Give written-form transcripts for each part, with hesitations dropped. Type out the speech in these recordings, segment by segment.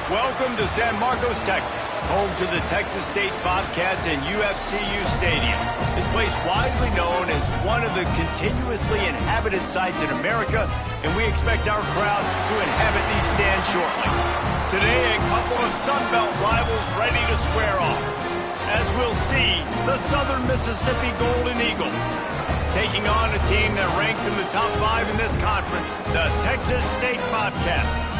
Welcome to San Marcos, Texas, home to the Texas State Bobcats and UFCU Stadium. This place widely known as one of the continuously inhabited sites in America, and we expect our crowd to inhabit these stands shortly. Today, a couple of Sun Belt rivals ready to square off. As we'll see, the Southern Mississippi Golden Eagles taking on a team that ranks in the top 5 in this conference, the Texas State Bobcats.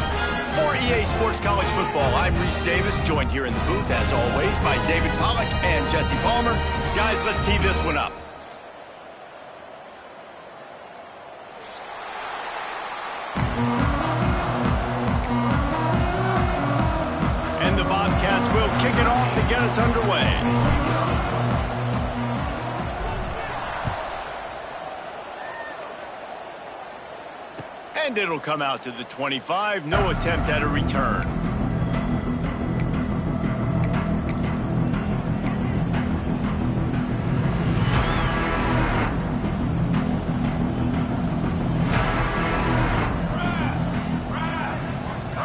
For EA Sports College Football, I'm Reese Davis, joined here in the booth, as always, by David Pollack and Jesse Palmer. Guys, let's tee this one up. And the Bobcats will kick it off to get us underway. And it'll come out to the 25. No attempt at a return.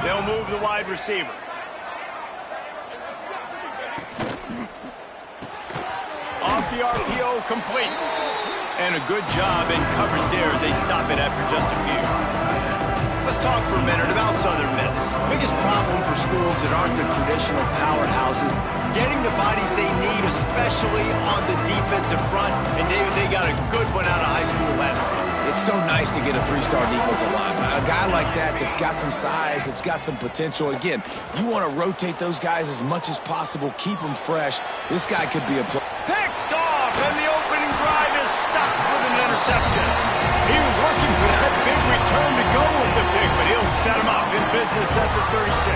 They'll move the wide receiver. Off the RPO, complete. And a good job in coverage there as they stop it after just a few. Let's talk for a minute about Southern Miss. Biggest problem for schools that aren't the traditional powerhouses, getting the bodies they need, especially on the defensive front. And David, they got a good one out of high school last week. It's so nice to get a 3-star defensive lineman. A guy like that that's got some size, that's got some potential. Again, you want to rotate those guys as much as possible, keep them fresh. This guy could be a play. Picked off, and the opening drive is stopped with an interception. He was looking for that big return to go with the pick, but he'll set him up in business at the 36.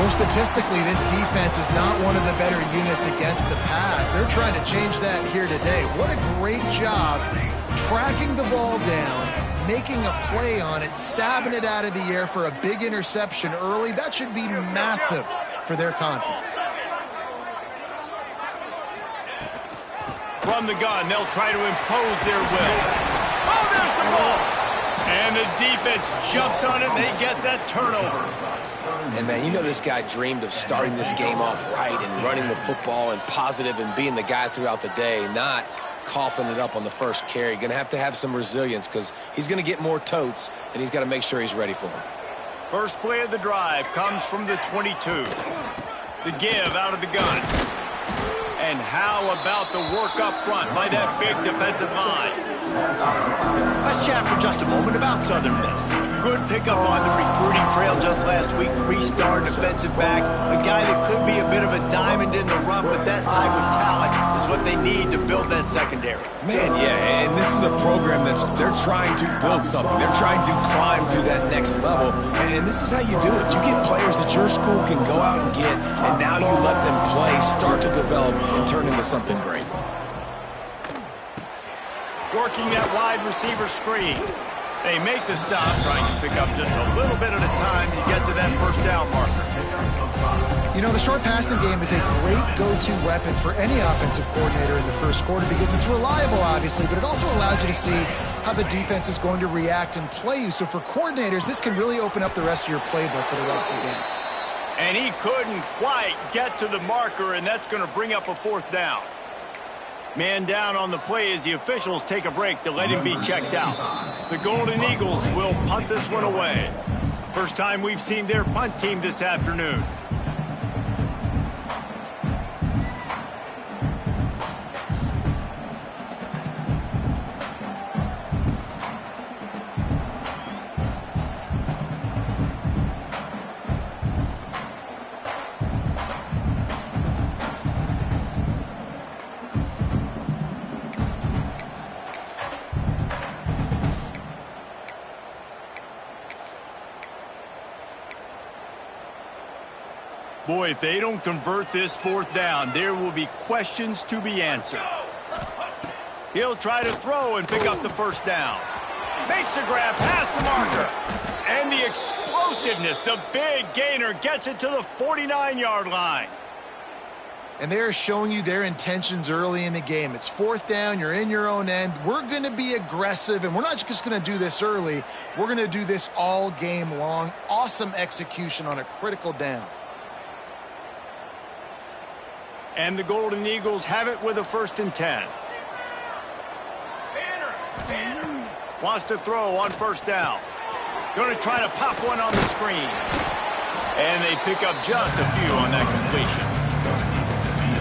Well, statistically, this defense is not one of the better units against the pass. They're trying to change that here today. What a great job tracking the ball down, making a play on it, stabbing it out of the air for a big interception early. That should be massive for their confidence. From the gun, they'll try to impose their will. Oh, there's the ball! And the defense jumps on it, and they get that turnover. And, man, you know this guy dreamed of starting this game off right and running the football and positive and being the guy throughout the day, not coughing it up on the first carry. Going to have some resilience because he's going to get more totes, and he's got to make sure he's ready for them. First play of the drive comes from the 22. The give out of the gun. And how about the work up front by that big defensive line? Let's chat for just a moment about Southern Miss. Good pickup on the recruiting trail just last week. 3-star defensive back. A guy that could be a bit of a diamond in the rough, but that type of talent is what they need to build that secondary. Man, yeah, and this is a program they're trying to build something. They're trying to climb to that next level, and this is how you do it. You get players that your school can go out and get, and now you let them play, start to develop, and turn into something great. Working that wide receiver screen. They make the stop, trying to pick up just a little bit at a time to get to that first down marker. You know, the short passing game is a great go-to weapon for any offensive coordinator in the first quarter because it's reliable, obviously, but it also allows you to see how the defense is going to react and play you. So for coordinators, this can really open up the rest of your playbook for the rest of the game. And he couldn't quite get to the marker, and that's going to bring up a fourth down. Man down on the play as the officials take a break to let him be checked out. The Golden Eagles will punt this one away. First time we've seen their punt team this afternoon. Boy, if they don't convert this fourth down, there will be questions to be answered. He'll try to throw and pick up the first down. Makes the grab past the marker. And the explosiveness, the big gainer, gets it to the 49-yard line. And they are showing you their intentions early in the game. It's fourth down. You're in your own end. We're going to be aggressive, and we're not just going to do this early. We're going to do this all game long. Awesome execution on a critical down. And the Golden Eagles have it with a 1st and 10. Wants to throw on 1st down. Going to try to pop one on the screen. And they pick up just a few on that completion.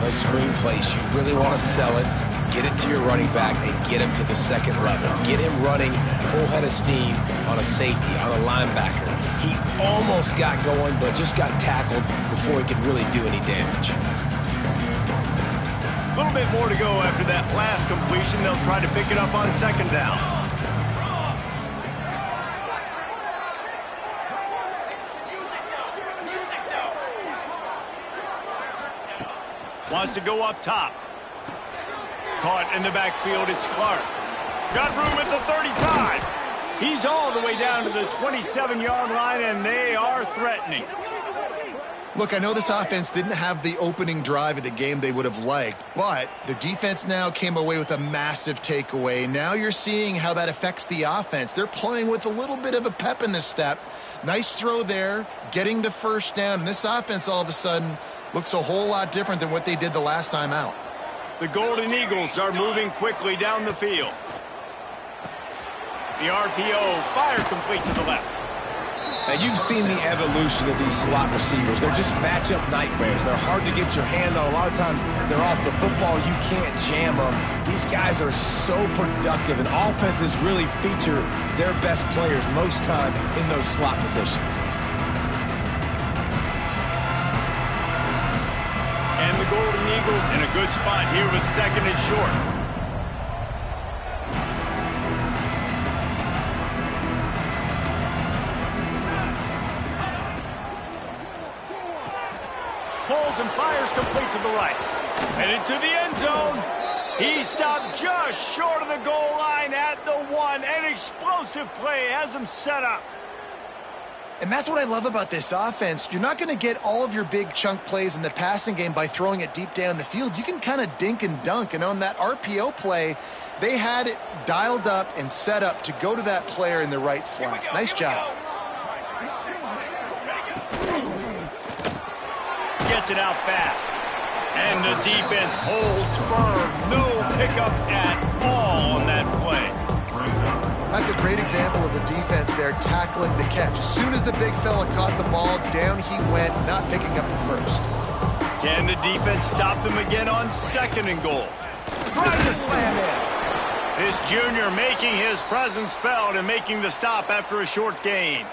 Those screen plays, you really want to sell it, get it to your running back, and get him to the second level. Get him running full head of steam on a safety, on a linebacker. He almost got going, but just got tackled before he could really do any damage. A little bit more to go after that last completion. They'll try to pick it up on 2nd down. Wants to go up top. Caught in the backfield, it's Clark. Got room at the 35. He's all the way down to the 27-yard line, and they are threatening. Look, I know this offense didn't have the opening drive of the game they would have liked, but the defense now came away with a massive takeaway. Now you're seeing how that affects the offense. They're playing with a little bit of a pep in the step. Nice throw there, getting the 1st down. And this offense all of a sudden looks a whole lot different than what they did the last time out. The Golden Eagles are moving quickly down the field. The RPO fire complete to the left. Now, you've seen the evolution of these slot receivers. They're just matchup nightmares. They're hard to get your hand on. A lot of times, they're off the football. You can't jam them. These guys are so productive, and offenses really feature their best players most time in those slot positions. And the Golden Eagles in a good spot here with 2nd and short. Pulls and fires complete to the right. Headed to the end zone. He stopped just short of the goal line at the 1. An explosive play has him set up. And that's what I love about this offense. You're not going to get all of your big chunk plays in the passing game by throwing it deep down the field. You can kind of dink and dunk. And on that RPO play, they had it dialed up and set up to go to that player in the right flat. Nice job. Gets it out fast. And the defense holds firm. No pickup at all on that play. That's a great example of the defense there tackling the catch. As soon as the big fella caught the ball, down he went, not picking up the 1st. Can the defense stop them again on 2nd and goal? Trying to slam in. This junior making his presence felt and making the stop after a short gain.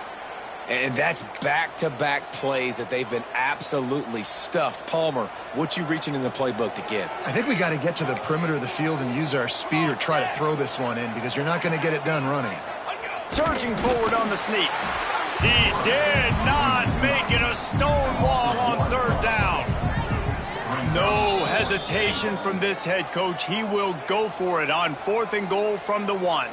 And that's back-to-back plays that they've been absolutely stuffed. Palmer, what you reaching in the playbook to get? I think we got to get to the perimeter of the field and use our speed or try to throw this one in because you're not going to get it done running. Surging forward on the sneak. He did not make it a stone wall on 3rd down. No hesitation from this head coach. He will go for it on 4th and goal from the 1.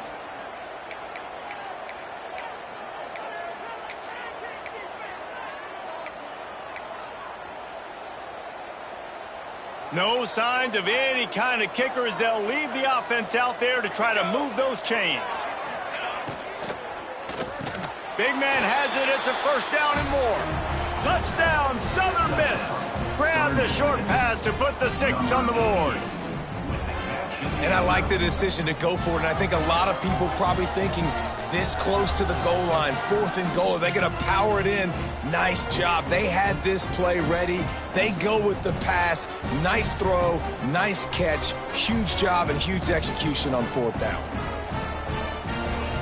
No signs of any kind of kicker as they'll leave the offense out there to try to move those chains. Big man has it. It's a 1st down and more. Touchdown, Southern Miss. Grab the short pass to put the 6 on the board. And I like the decision to go for it. And I think a lot of people probably thinking this close to the goal line, 4th and goal, are they going to power it in? Nice job. They had this play ready. They go with the pass. Nice throw, nice catch. Huge job and huge execution on 4th down.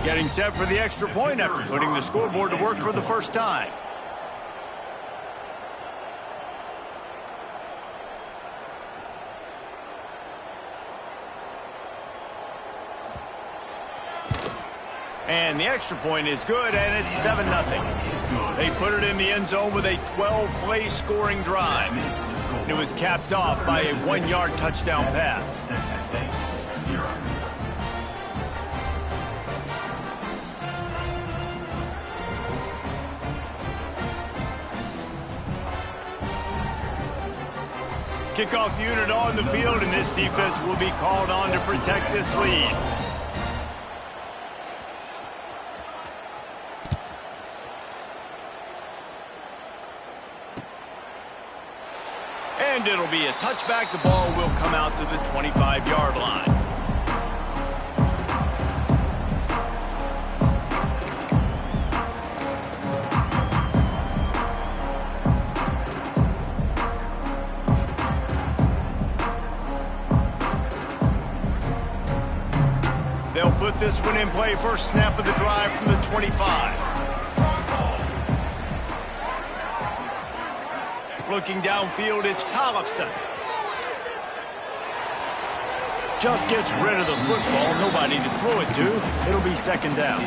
Getting set for the extra point after putting the scoreboard to work for the first time. And the extra point is good, and it's 7-0. They put it in the end zone with a 12-play scoring drive. It was capped off by a 1-yard touchdown pass. kickoff unit on the field, and this defense will be called on to protect this lead. And it'll be a touchback. The ball will come out to the 25-yard line. They'll put this one in play. First snap of the drive from the 25. Looking downfield, it's Tollefson. Just gets rid of the football. Nobody to throw it to. It'll be second down.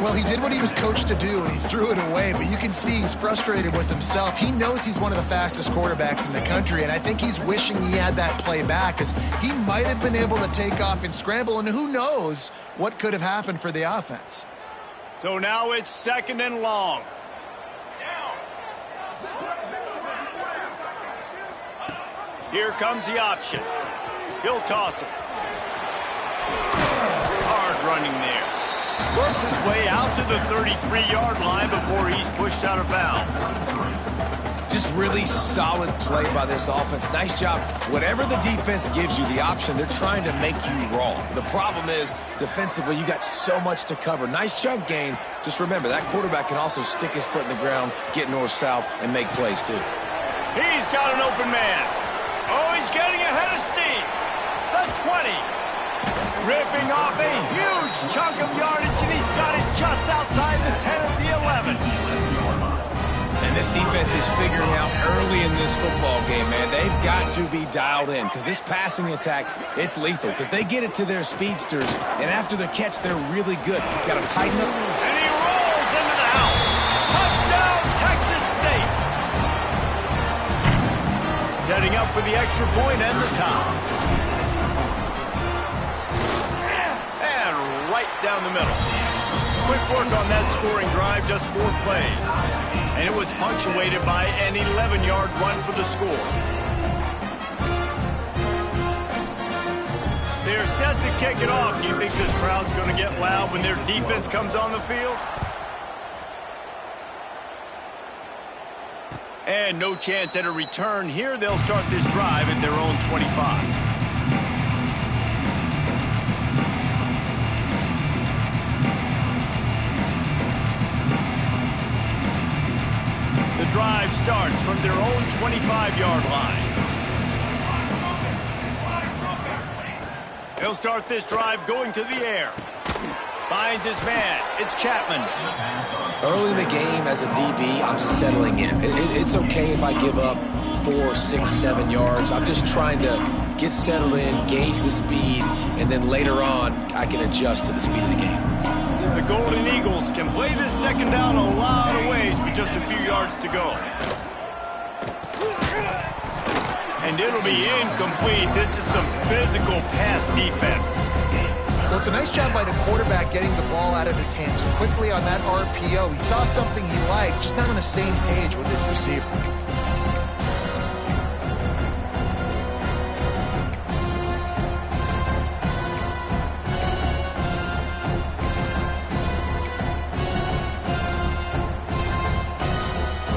Well, he did what he was coached to do, and he threw it away, but you can see he's frustrated with himself. He knows he's one of the fastest quarterbacks in the country, and I think he's wishing he had that play back, because he might have been able to take off and scramble, and who knows what could have happened for the offense. So now it's second and long. Here comes the option. He'll toss it. Hard running there. Works his way out to the 33-yard line before he's pushed out of bounds. Just really solid play by this offense. Nice job. Whatever the defense gives you, the option, they're trying to make you wrong. The problem is, defensively, you got so much to cover. Nice chunk gain. Just remember, that quarterback can also stick his foot in the ground, get north-south, and make plays, too. He's got an open man. Oh, he's getting ahead of steam. The 20. Ripping off a huge chunk of yardage, and he's got it just outside the 10 of the 11. And this defense is figuring out early in this football game, man. They've got to be dialed in, because this passing attack, it's lethal, because they get it to their speedsters, and after the catch, they're really good. Got to tighten up. And he rolls into the house. Touchdown, Texas State. Setting up for the extra point and the tie. And right down the middle. Quick work on that scoring drive, just 4 plays. And it was punctuated by an 11-yard run for the score. They're set to kick it off. Do you think this crowd's going to get loud when their defense comes on the field? And no chance at a return here. They'll start this drive at their own 25. The drive starts from their own 25-yard line. He'll start this drive going to the air. Finds his man. It's Chapman. Early in the game, as a DB, I'm settling in. It's okay if I give up 4, 6, 7 yards. I'm just trying to get settled in, gauge the speed, and then later on, I can adjust to the speed of the game. The Golden Eagles can play this second down a lot of ways with just a few yards to go. And it'll be incomplete. This is some physical pass defense. Well, it's a nice job by the quarterback getting the ball out of his hands quickly on that RPO. He saw something he liked, just not on the same page with his receiver.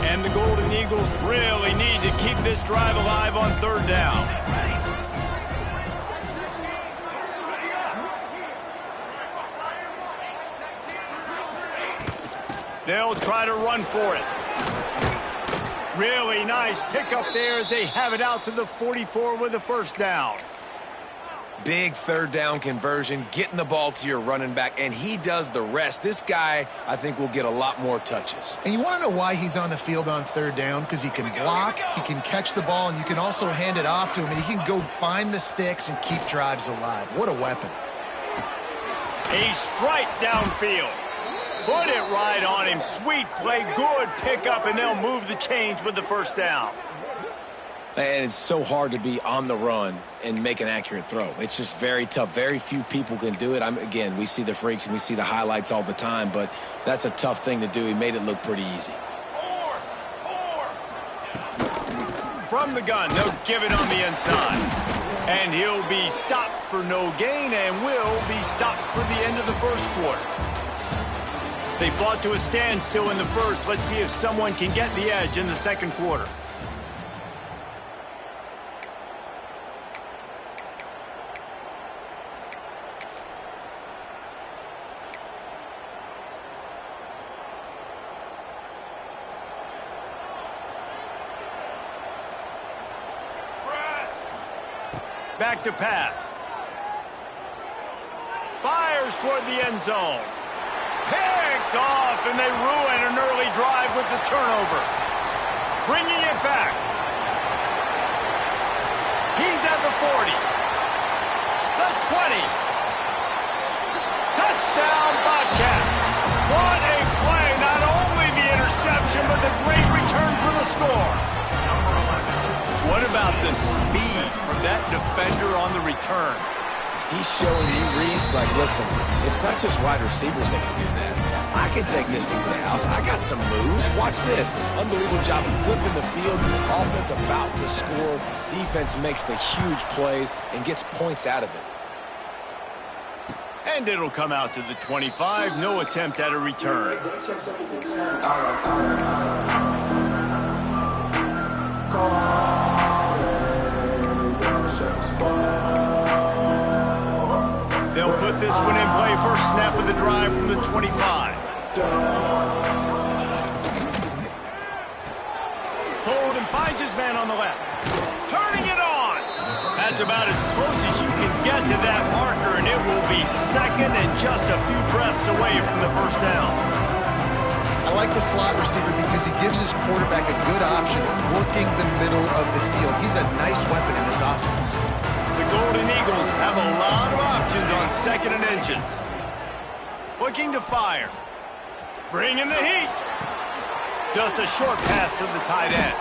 And the Golden Eagles really need to keep this drive alive on third down. They'll try to run for it. Really nice pickup there as they have it out to the 44 with a first down. Big third down conversion, getting the ball to your running back, and he does the rest. This guy, I think, will get a lot more touches. And you want to know why he's on the field on third down? Because he can block, he can catch the ball, and you can also hand it off to him, and he can go find the sticks and keep drives alive. What a weapon. A strike downfield. Put it right on him. Sweet play, good pickup, and they'll move the chains with the first down. And it's so hard to be on the run and make an accurate throw. It's just very tough. Very few people can do it. Again, we see the freaks and we see the highlights all the time, but that's a tough thing to do. He made it look pretty easy. From the gun, they'll give it on the inside. And he'll be stopped for no gain and will be stopped for the end of the first quarter. They fought to a standstill in the first. Let's see if someone can get the edge in the second quarter. Back to pass. Fires toward the end zone. Picked off, and they ruin an early drive with the turnover. Bringing it back. He's at the 40. The 20. Touchdown, Bobcats. What a play. Not only the interception, but the great return for the score. What about the speed from that defender on the return? He's showing you, Reese, like, listen, it's not just wide receivers that can do that. I can take this thing to the house. I got some moves. Watch this. Unbelievable job of flipping the field. Offense about to score. Defense makes the huge plays and gets points out of it. And it'll come out to the 25. No attempt at a return. They'll put this one in play. First snap of the drive from the 25. Hold and finds his man on the left. Turning it on. That's about as close as you can get to that marker, and it will be second and just a few breaths away from the first down. I like the slot receiver because he gives his quarterback a good option working the middle of the field. He's a nice weapon in this offense. The Golden Eagles have a lot of options on second and inches. Looking to fire. Bringing the heat. Just a short pass to the tight end.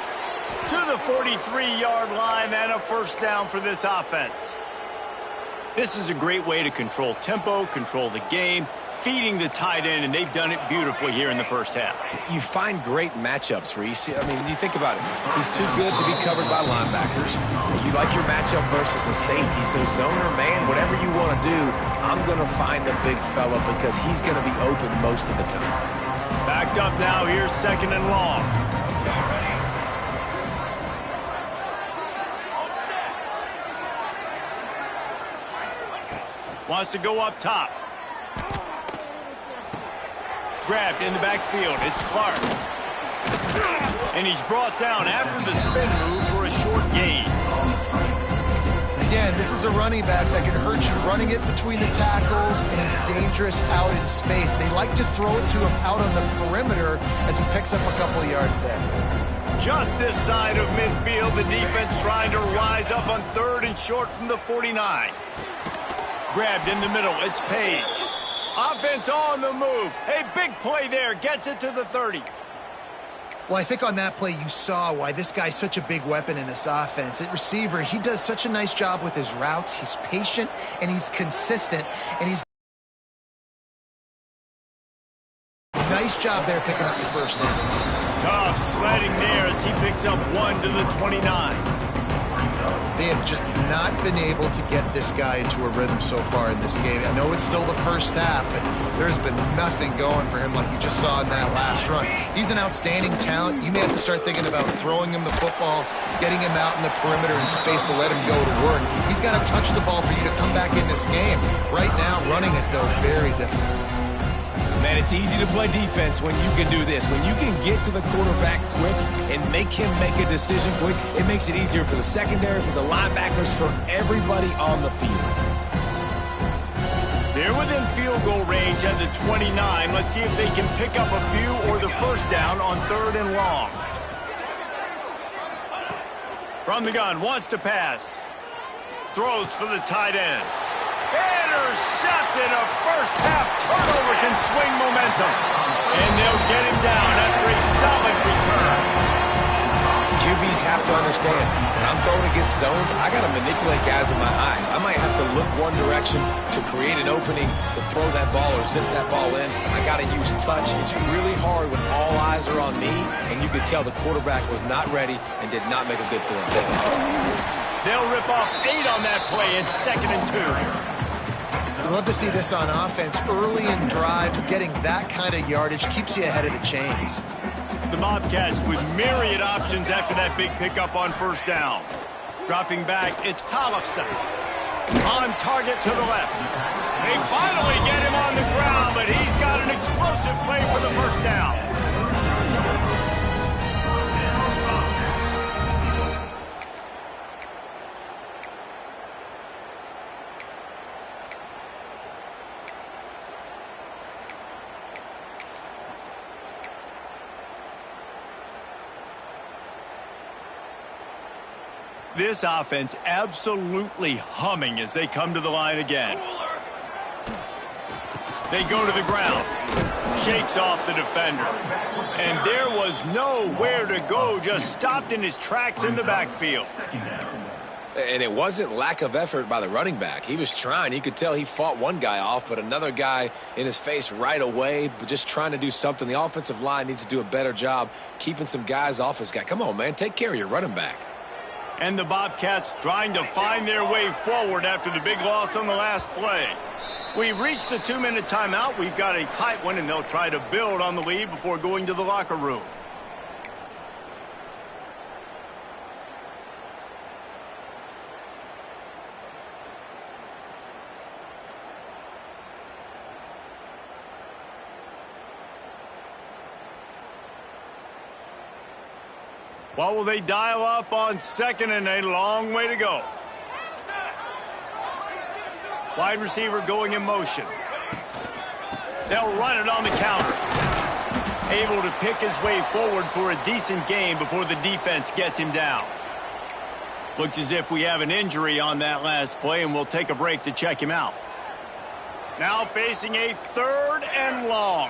To the 43-yard line and a first down for this offense. This is a great way to control tempo, control the game, feeding the tight end, and they've done it beautifully here in the first half. You find great matchups, Reese. I mean, you think about it. He's too good to be covered by linebackers. You like your matchup versus a safety, so zone or man, whatever you want to do, I'm going to find the big fella because he's going to be open most of the time. Backed up now, here's second and long. Wants to go up top. Grabbed in the backfield. It's Clark. And he's brought down after the spin move for a short gain. Again, this is a running back that can hurt you running it between the tackles, and he's dangerous out in space. They like to throw it to him out on the perimeter as he picks up a couple of yards there. Just this side of midfield, the defense trying to rise up on third and short from the 49. Grabbed in the middle. It's Page. Offense on the move. A big play there. Gets it to the 30. Well, I think on that play you saw why this guy's such a big weapon in this offense. At receiver, he does such a nice job with his routes. He's patient, and he's consistent, and he's nice job there picking up the first down. Tough sledding there as he picks up 1 to the 29. They have just not been able to get this guy into a rhythm so far in this game. I know it's still the first half, but there's been nothing going for him like you just saw in that last run. He's an outstanding talent. You may have to start thinking about throwing him the football, getting him out in the perimeter in space to let him go to work. He's got to touch the ball for you to come back in this game. Right now, running it, though, very difficult. Man, it's easy to play defense when you can do this. When you can get to the quarterback quick and make him make a decision quick, it makes it easier for the secondary, for the linebackers, for everybody on the field. They're within field goal range at the 29. Let's see if they can pick up a few or the first down on third and long. From the gun, wants to pass. Throws for the tight end. Intercepted. A first half turnover can swing momentum. And they'll get him down after a solid return. QBs have to understand, when I'm throwing against zones, I got to manipulate guys with my eyes. I might have to look one direction to create an opening to throw that ball or zip that ball in. I got to use touch. It's really hard when all eyes are on me, and you could tell the quarterback was not ready and did not make a good throw. They'll rip off 8 on that play in 2nd and 2. I love to see this on offense. Early in drives, getting that kind of yardage keeps you ahead of the chains. The Bobcats with myriad options after that big pickup on 1st down. Dropping back, it's Tollefson. On target to the left. They finally get him on the ground, but he's got an explosive play for the 1st down. This offense absolutely humming as they come to the line again. They go to the ground. Shakes off the defender. And there was nowhere to go, just stopped in his tracks in the backfield. And it wasn't lack of effort by the running back. He was trying. You could tell he fought one guy off, but another guy in his face right away, but just trying to do something. The offensive line needs to do a better job keeping some guys off his guy. Come on, man. Take care of your running back. And the Bobcats trying to find their way forward after the big loss on the last play. We've reached the 2-minute timeout. We've got a tight one, and they'll try to build on the lead before going to the locker room. What will they dial up on 2nd and a long way to go? Wide receiver going in motion. They'll run it on the counter. Able to pick his way forward for a decent gain before the defense gets him down. Looks as if we have an injury on that last play, and we'll take a break to check him out. Now facing a 3rd and long.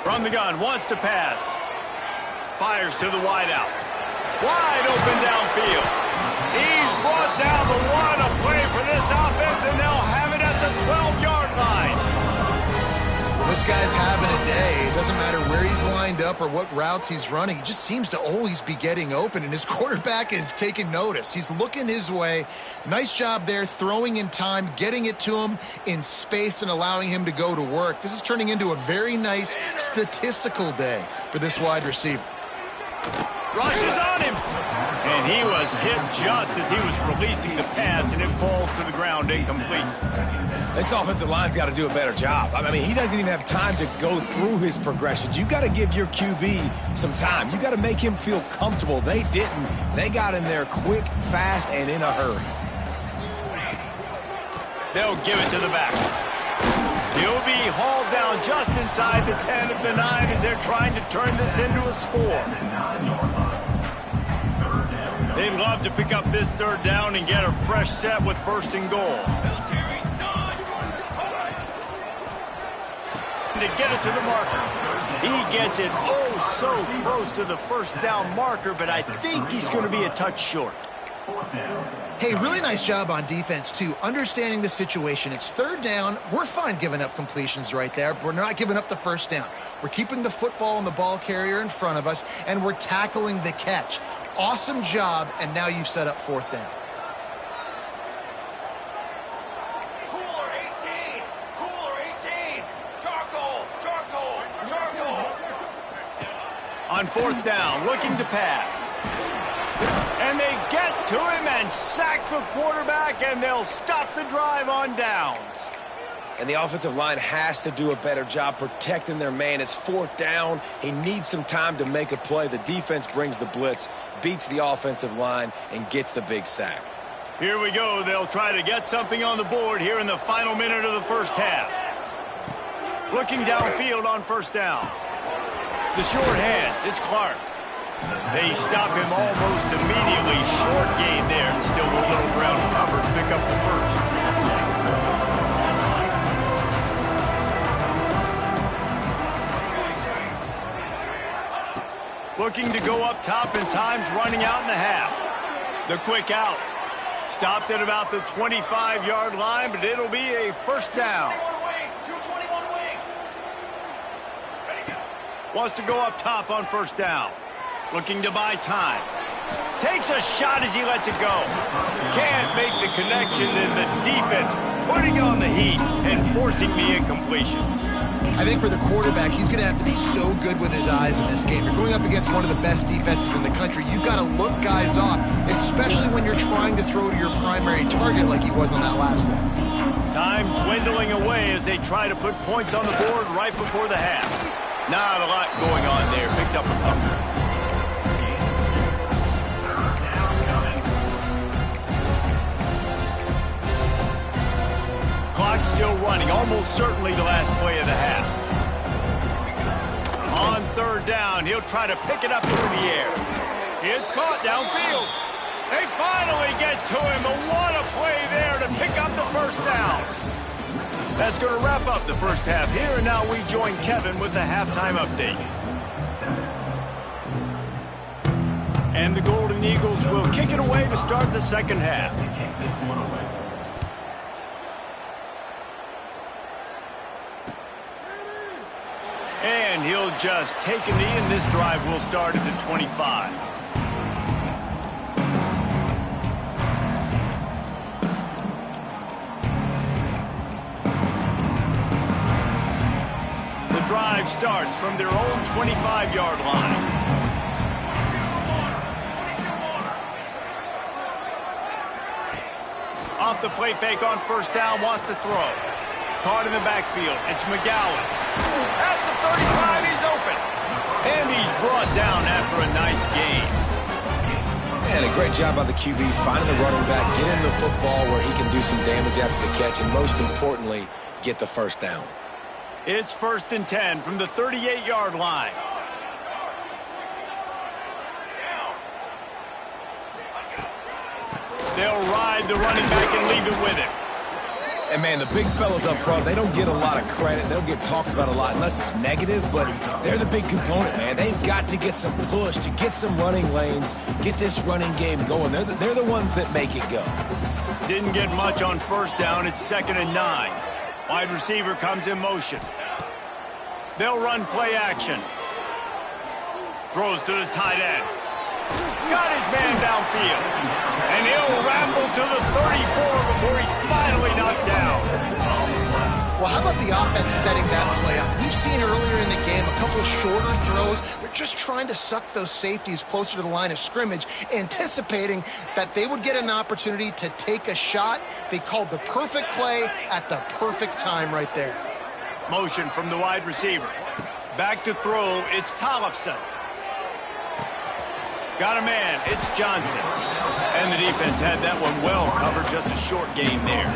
From the gun, wants to pass. Fires to the wideout. Wide open downfield. He's brought down the one. A play for this offense, and they'll have it at the 12-yard line. Well, this guy's having a day. It doesn't matter where he's lined up or what routes he's running. He just seems to always be getting open, and his quarterback is taking notice. He's looking his way. Nice job there, throwing in time, getting it to him in space and allowing him to go to work. This is turning into a very nice statistical day for this wide receiver. Rushes on him. And he was hit just as he was releasing the pass, and it falls to the ground incomplete. This offensive line's got to do a better job. I mean, he doesn't even have time to go through his progressions. You got to give your QB some time. You got to make him feel comfortable. They didn't. They got in there quick, fast, and in a hurry. They'll give it to the back. He'll be hauled down just inside the 10 of the 9 as they're trying to turn this into a score. They'd love to pick up this 3rd down and get a fresh set with 1st and goal. To get it to the marker. He gets it oh so close to the 1st down marker, but I think he's going to be a touch short. Hey, really nice job on defense, too, understanding the situation. It's 3rd down. We're fine giving up completions right there. We're not giving up the 1st down. We're keeping the football and the ball carrier in front of us, and we're tackling the catch. Awesome job, and now you've set up 4th down. Cooler 18! Cooler 18! Charcoal! Charcoal! Charcoal! On 4th down, looking to pass. And they get to him and sack the quarterback, and they'll stop the drive on downs. And the offensive line has to do a better job protecting their man. It's 4th down. He needs some time to make a play. The defense brings the blitz, beats the offensive line, and gets the big sack. Here we go. They'll try to get something on the board here in the final minute of the 1st half. Looking downfield on 1st down. The short hands. It's Clark. They stop him almost immediately. Short gain there, and still a little ground cover to pick up the 1st. looking to go up top and time's running out in the half. The quick out. Stopped at about the 25-yard line, but it'll be a first down. 221 wing. Ready, go. Wants to go up top on first down. Looking to buy time. Takes a shot as he lets it go. Can't make the connection, and the defense putting on the heat and forcing the incompletion. I think for the quarterback, he's going to have to be so good with his eyes in this game. You're going up against one of the best defenses in the country. You've got to look guys off, especially when you're trying to throw to your primary target like he was on that last one. Time dwindling away as they try to put points on the board right before the half. Not a lot going on there. Picked up a couple. Clock still running, almost certainly the last play of the half. On third down, he'll try to pick it up through the air. It's caught downfield. They finally get to him, but what a play there to pick up the first down. That's going to wrap up the first half here, and now we join Kevin with the halftime update. And the Golden Eagles will kick it away to start the second half. And he'll just take a knee, and this drive will start at the 25. The drive starts from their own 25-yard line. Off the play fake on first down, wants to throw. Caught in the backfield. It's McGowan. At the 35, he's open. And he's brought down after a nice gain. And a great job by the QB finding the running back, get him the football where he can do some damage after the catch, and most importantly, get the first down. It's 1st and 10 from the 38-yard line. They'll ride the running back and leave it with him. And, man, the big fellas up front, they don't get a lot of credit. They don't get talked about a lot unless it's negative, but they're the big component, man. They've got to get some push, to get some running lanes, get this running game going. They're the ones that make it go. Didn't get much on first down. It's 2nd and 9. Wide receiver comes in motion. They'll run play action. Throws to the tight end. Got his man downfield. And he'll ramble to the 34 before he's finally knocked down. Well, how about the offense setting that play up? We've seen earlier in the game a couple of shorter throws. They're just trying to suck those safeties closer to the line of scrimmage, anticipating that they would get an opportunity to take a shot. They called the perfect play at the perfect time right there. Motion from the wide receiver. Back to throw, it's Tollefson. Got a man, it's Johnson. And the defense had that one well covered, just a short gain there.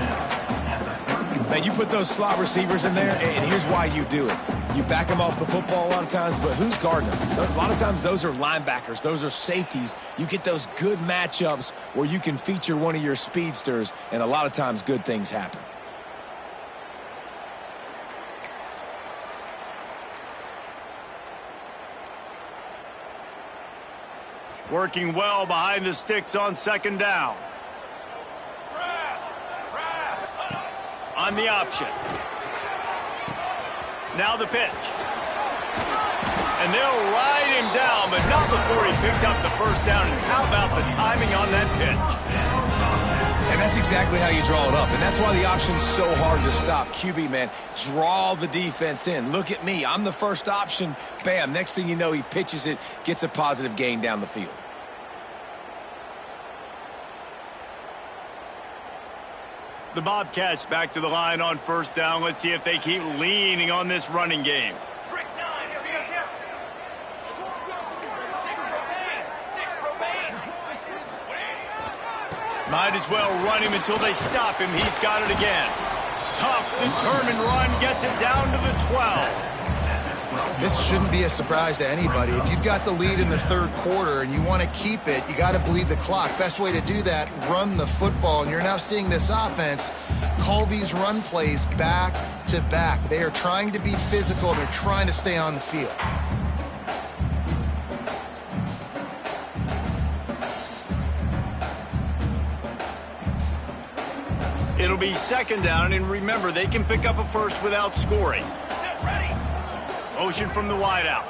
Man, you put those slot receivers in there, and here's why you do it. You back them off the football a lot of times, but who's guarding them? A lot of times those are linebackers. Those are safeties. You get those good matchups where you can feature one of your speedsters, and a lot of times good things happen. Working well behind the sticks on 2nd down. On the option. Now the pitch. And they'll ride him down, but not before he picks up the first down. And how about the timing on that pitch? And that's exactly how you draw it up. And that's why the option's so hard to stop. QB, man, draw the defense in. Look at me. I'm the first option. Bam. Next thing you know, he pitches it, gets a positive gain down the field. The Bobcats back to the line on first down. Let's see if they keep leaning on this running game. Trick 9, here we go, Jeff. 6 Propane. Might as well run him until they stop him. He's got it again. Tough, determined run, gets it down to the 12. This shouldn't be a surprise to anybody. If you've got the lead in the 3rd quarter and you want to keep it, you got to bleed the clock. Best way to do that, run the football. And you're now seeing this offense call these run plays back to back. They are trying to be physical. They're trying to stay on the field. It'll be second down, and remember, they can pick up a first without scoring. Set, ready. Motion from the wideout.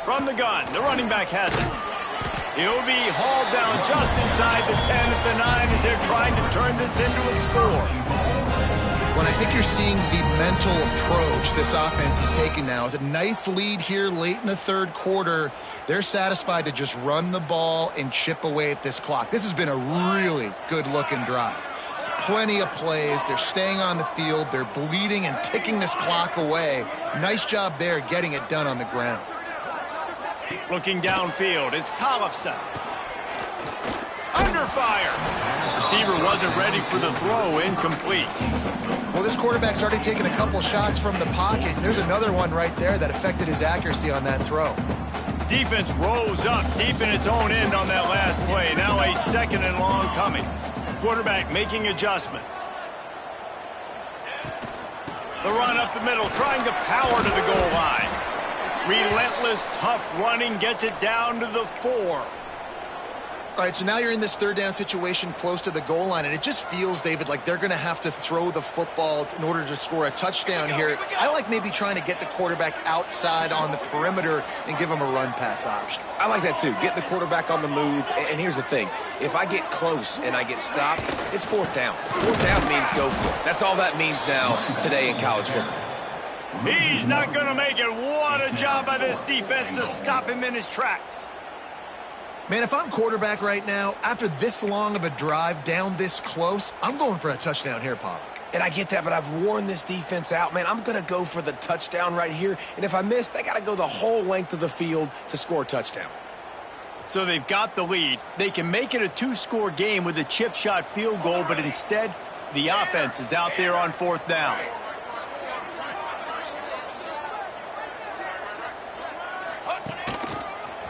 From the gun, the running back has it. He'll be hauled down just inside the 10 at the 9 as they're trying to turn this into a score. When I think you're seeing the mental approach this offense is taking now, with a nice lead here late in the third quarter, they're satisfied to just run the ball and chip away at this clock. This has been a really good-looking drive. Plenty of plays. They're staying on the field. They're bleeding and ticking this clock away. Nice job there getting it done on the ground. Looking downfield, it's Tollefson. Under fire. Receiver wasn't ready for the throw, incomplete. Well, this quarterback started taking a couple shots from the pocket. There's another one right there that affected his accuracy on that throw. Defense rose up deep in its own end on that last play. Now a second and long coming. Quarterback making adjustments. The run up the middle, trying to power to the goal line. Relentless, tough running gets it down to the 4. All right, so now you're in this third down situation close to the goal line, and it just feels, David, like they're going to have to throw the football in order to score a touchdown here. I like maybe trying to get the quarterback outside on the perimeter and give him a run-pass option. I like that too. Get the quarterback on the move. And here's the thing. If I get close and I get stopped, it's fourth down. Fourth down means go for it. That's all that means now today in college football. He's not going to make it. What a job by this defense to stop him in his tracks. Man, if I'm quarterback right now, after this long of a drive down this close, I'm going for a touchdown here, Pop. And I get that, but I've worn this defense out, man. I'm going to go for the touchdown right here. And if I miss, they got to go the whole length of the field to score a touchdown. So they've got the lead. They can make it a 2-score game with a chip shot field goal, but instead, the offense is out there on fourth down.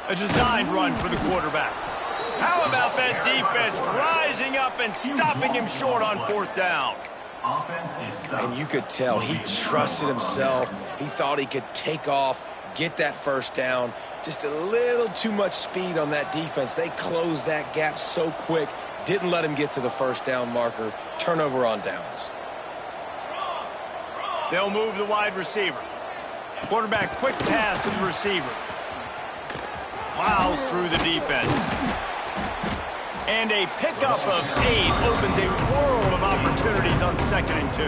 A designed run for the quarterback. How about that defense rising up and stopping him short on fourth down? And you could tell he trusted himself. He thought he could take off, get that first down. Just a little too much speed on that defense. They closed that gap so quick, didn't let him get to the first down marker. Turnover on downs. They'll move the wide receiver. Quarterback quick pass to the receiver. Plows through the defense. And a pickup of 8 opens a world of opportunities on 2nd and 2.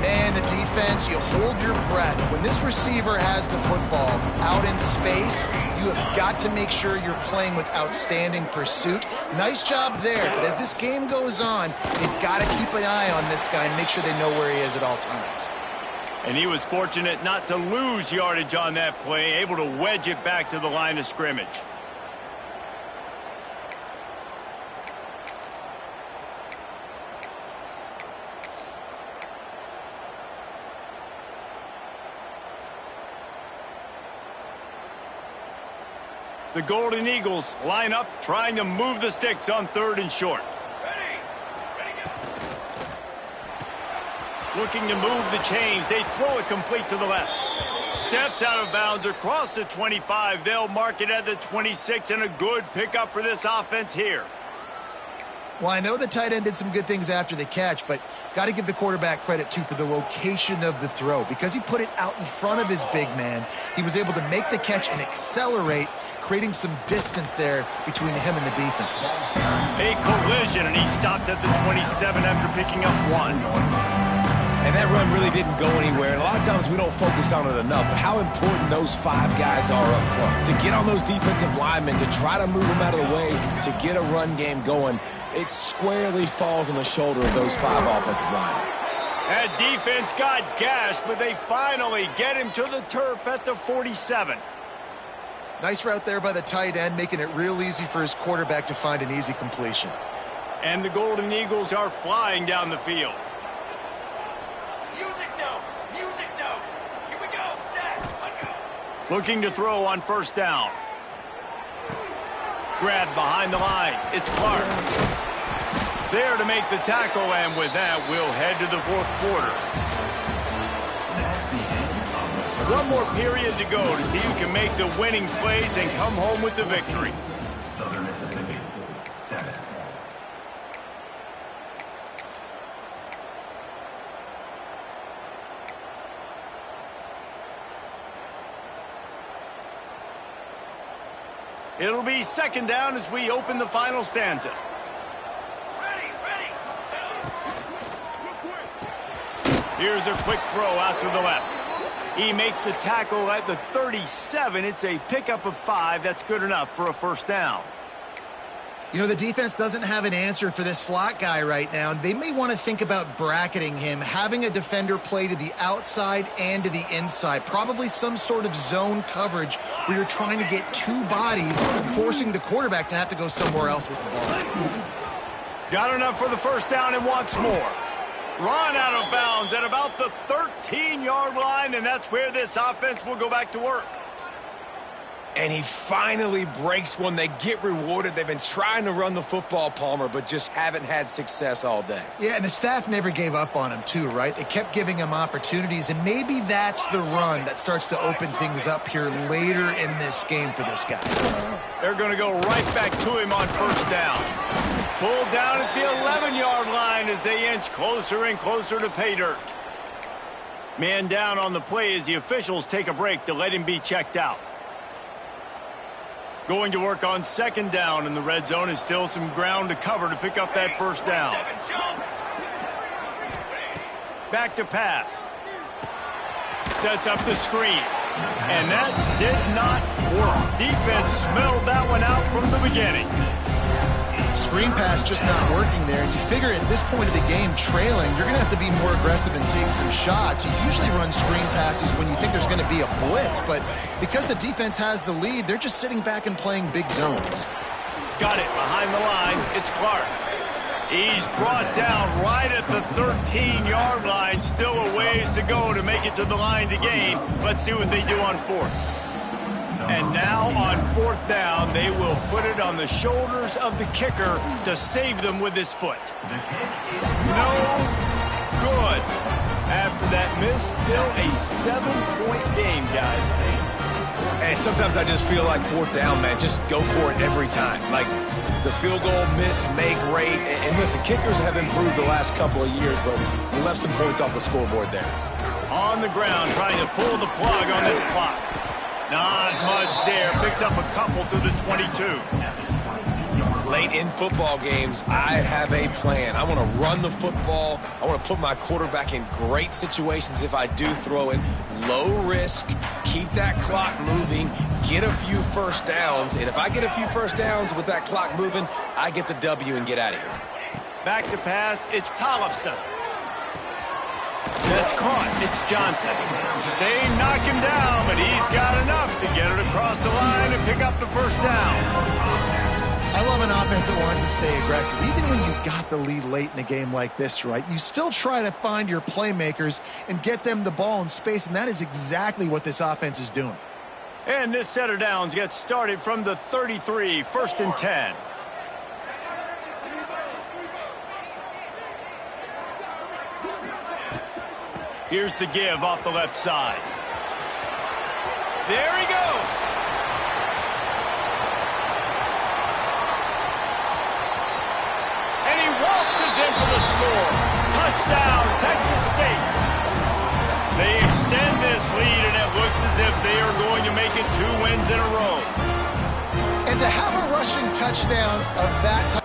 And the defense, you hold your breath. When this receiver has the football out in space, you have got to make sure you're playing with outstanding pursuit. Nice job there, but as this game goes on, you've got to keep an eye on this guy and make sure they know where he is at all times. And he was fortunate not to lose yardage on that play, able to wedge it back to the line of scrimmage. The Golden Eagles line up, trying to move the sticks on 3rd and short. Looking to move the chains. They throw it complete to the left. Steps out of bounds across the 25. They'll mark it at the 26, and a good pickup for this offense here. Well, I know the tight end did some good things after the catch, but got to give the quarterback credit, too, for the location of the throw. Because he put it out in front of his big man, he was able to make the catch and accelerate, creating some distance there between him and the defense. A collision, and he stopped at the 27 after picking up 1. And that run really didn't go anywhere. And a lot of times we don't focus on it enough. But how important those 5 guys are up front. To get on those defensive linemen, to try to move them out of the way, to get a run game going, it squarely falls on the shoulder of those 5 offensive linemen. That defense got gashed, but they finally get him to the turf at the 47. Nice route there by the tight end, making it real easy for his quarterback to find an easy completion. And the Golden Eagles are flying down the field. Music note. Music note. Here we go. Set. Let go. Looking to throw on 1st down. Grabbed behind the line. It's Clark. There to make the tackle, and with that, we'll head to the 4th quarter. One more period to go to see who can make the winning plays and come home with the victory. Southern Mississippi, 7. It'll be second down as we open the final stanza. Ready, ready. Here's a quick throw out to the left. He makes the tackle at the 37. It's a pickup of 5. That's good enough for a first down. You know, the defense doesn't have an answer for this slot guy right now, and they may want to think about bracketing him, having a defender play to the outside and to the inside. Probably some sort of zone coverage where you're trying to get two bodies, forcing the quarterback to have to go somewhere else with the ball. Got enough for the first down and wants more. Run out of bounds at about the 13-yard line, and that's where this offense will go back to work. And he finally breaks one. They get rewarded. They've been trying to run the football, Palmer, but just haven't had success all day. Yeah, and the staff never gave up on him too, right? They kept giving him opportunities, and maybe that's the run that starts to open things up here later in this game for this guy. They're going to go right back to him on first down. Pulled down at the 11-yard line as they inch closer and closer to pay dirt. Man down on the play as the officials take a break to let him be checked out. Going to work on second down, and the red zone is still some ground to cover to pick up that first down. Back to pass. Sets up the screen. And that did not work. Defense smelled that one out from the beginning. Screen pass just not working there. And you figure at this point of the game, trailing, you're going to have to be more aggressive and take some shots. You usually run screen passes when you think there's going to be a blitz, but because the defense has the lead, they're just sitting back and playing big zones. Got it behind the line. It's Clark. He's brought down right at the 13-yard line. Still a ways to go to make it to the line to gain. Let's see what they do on fourth. And now on fourth down, they will put it on the shoulders of the kicker to save them with his foot. No good. After that miss, still a 7-point game, guys. And sometimes I just feel like fourth down, man, just go for it every time. Like the field goal miss, make rate. And listen, kickers have improved the last couple of years, but we left some points off the scoreboard there. On the ground, trying to pull the plug on this clock. Not much there. Picks up a couple to the 22. Late in football games, I have a plan. I want to run the football. I want to put my quarterback in great situations if I do throw it. Low risk, keep that clock moving, get a few first downs. And if I get a few first downs with that clock moving, I get the W and get out of here. Back to pass, it's Tollefson. That's caught. It's Johnson. They knock him down, but he's got enough to get it across the line and pick up the first down. I love an offense that wants to stay aggressive. Even when you've got the lead late in a game like this, right, you still try to find your playmakers and get them the ball in space, and that is exactly what this offense is doing. And this set of downs gets started from the 33, first and 10. Here's the give off the left side. There he goes. And he waltzes in for the score. Touchdown, Texas State. They extend this lead, and it looks as if they are going to make it 2 wins in a row. And to have a rushing touchdown of that type